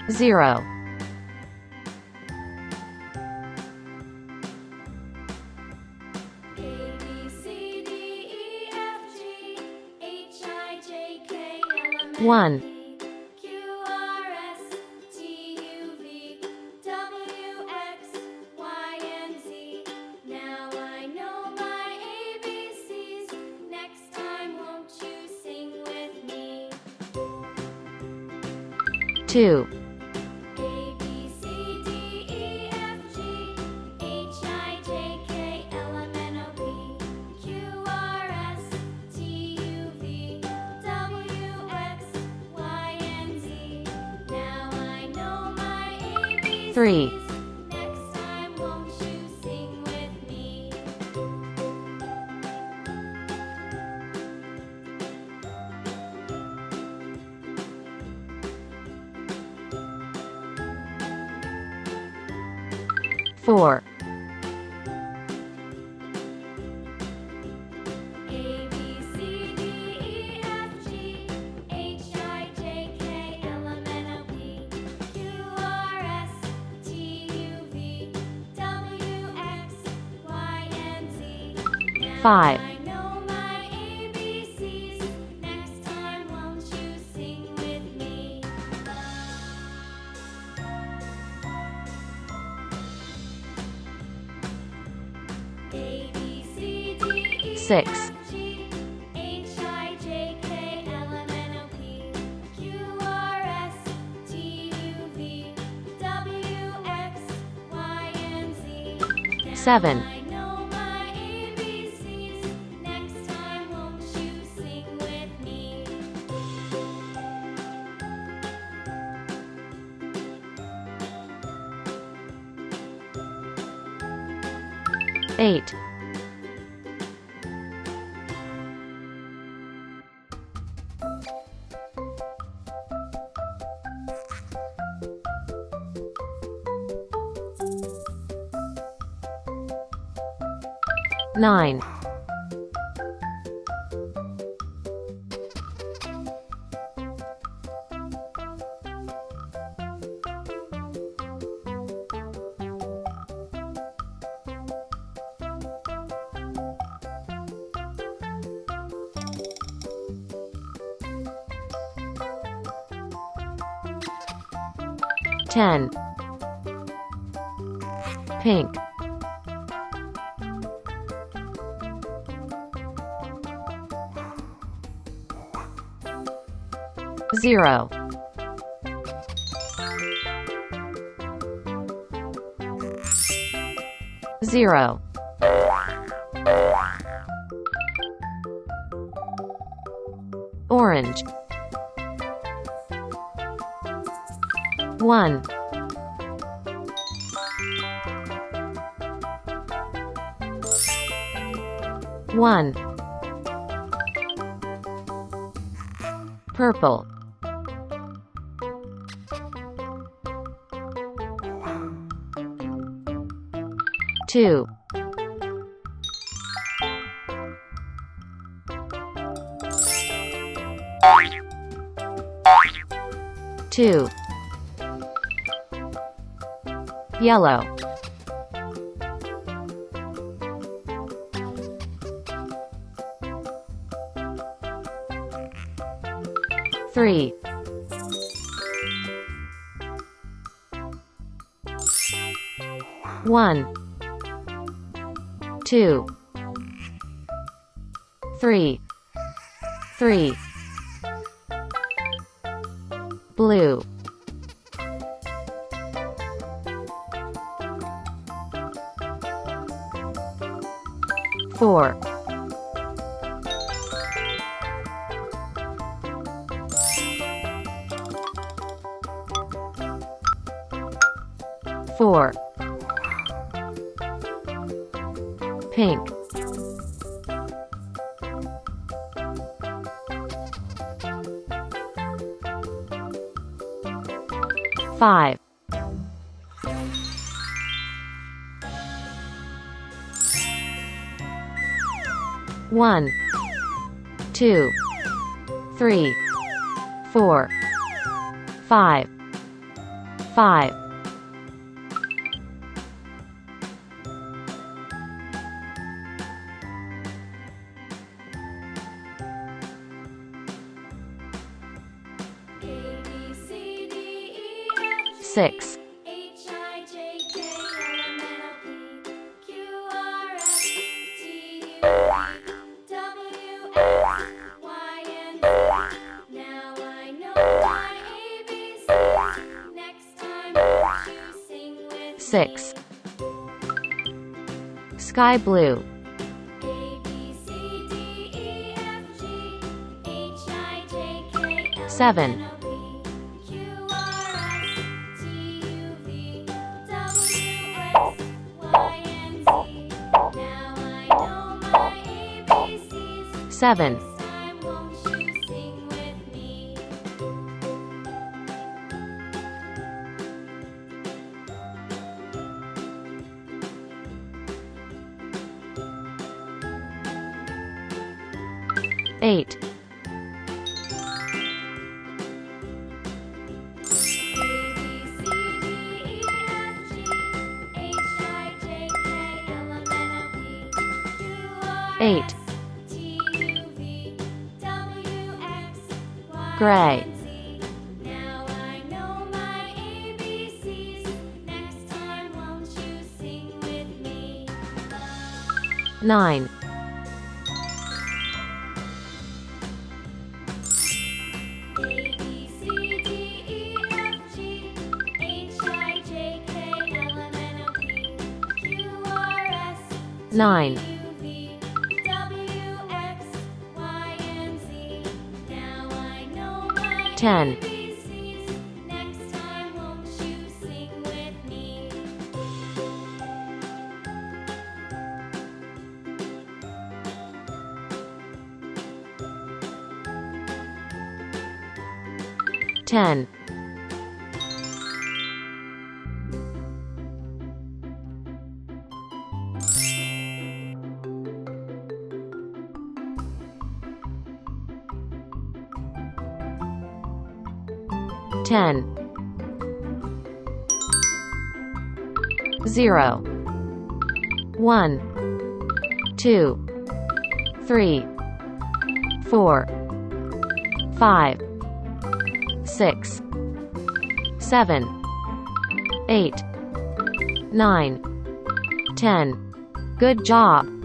0. A, B, C, D, E, F, G, H, I, J, K, L, M, N, 1. P, Q, R, S, T, U, V, W, X, Y, and Z. Now I know my ABCs. Next time, won't you sing with me? 2. A, B, C, D, E, F, G, H, I, J, K, L, M, N, O, P, Q, R, S, T, U, V, W, X, Y, and Z. Now I know my ABCs. 3. Next time, won't you sing with me? 4. A, B, C, D, E, F, G, H, I, J, K, L, M, N, O, P, Q, R, S, T, U, V, W, X, Y, and Z. Now 5. I know my ABCs. Next time, won't you sing with me? 6. G, H, I, J, K, L, M, N, O, P, Q, R, S, T, U, V, W, X, Y, and Z. Now 7. I know my ABCs. Next time, won't you sing with me? 8. 9. 10. Pink. 0. 0. Orange. 1. 1. Purple. 2. 2. Yellow. 3. 1. 2. 3. 3. Blue. 4. 4. Pink. 5. 1. 2. 3. 4. 5. 5, 6, H I J K L M N O P Q R S T U V W X Y and Z. Now I know my ABCs. Next time won't you sing with 6, me? sky blue, A B C D E F G H I J K L M 7, N O P Q R S T U V W X Y and Z. Now I know my ABCs. 7, Next time won't you sing with me? 8, Eight. Gray. Now I know my ABCs. Next time won't you sing with me? 9, A B C D E F G H I J K L M N O P Q R S 9, T U V W X Y and Z. Now I know my 10, ABCs. Next time won't you sing with me? 10, 10, 0, 1, 2, 3, 4, 5, 6, 7, 8, 9, 10. Good job.